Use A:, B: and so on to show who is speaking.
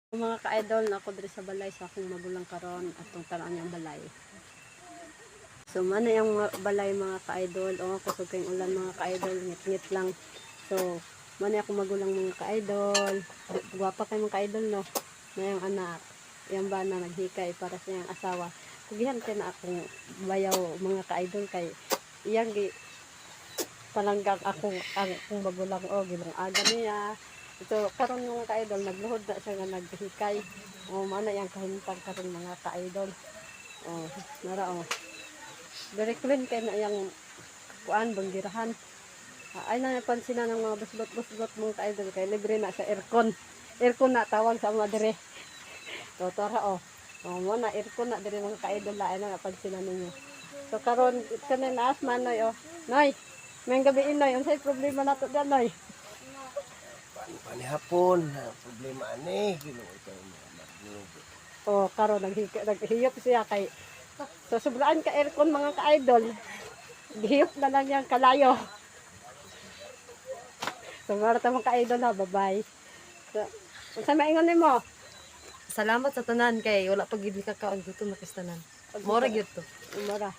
A: Mga ka-idol na ako diri sa balay sa akong magulang karon atong tanan yung balay. So man yung balay mga ka-idol o ako sa kay ulan mga ka-idol ngit-ngit lang. So man ako magulang mga ka-idol. Guwapa kay mga ka-idol no. Na yung anak. Yung bana naghikay para sa iyang asawa. Kugihan kay na akong bayaw mga ka-idol kay iyang gi palanggang akong magulang o gibong aga niya. Ito, karon mga ka-idol, nagluhod na siya nga naghikay. O, mana yung kahintang karon mga ka-idol. O, nara o. Very clean kay na yung kuan, banggirahan. Ay na napansin na ng mga busgot-busgot mga ka-idol kay libre na sa aircon. Aircon na tawag sa mga dire. O, tara o. O, mana aircon na dire mga ka-idol ay na napansin na ninyo. So, karon kanin naas man, Noy o. Noy, may gabi Noy, unsay problema nato dyan, Noy?
B: Panihapon, problema ani, Ginoo ikaw magnubo.
A: Oh, karon naghiyop siya kay so sobraan ka aircon mga ka-idol. Gihiyop na lang yang kalayo. So mara ta mga ka-idol na, bye-bye. So, unsa maingon nimo?
C: Salamat sa tanan kay wala pag gid ka kaon gutom na kistanan. Mora gyud to.
A: Mara.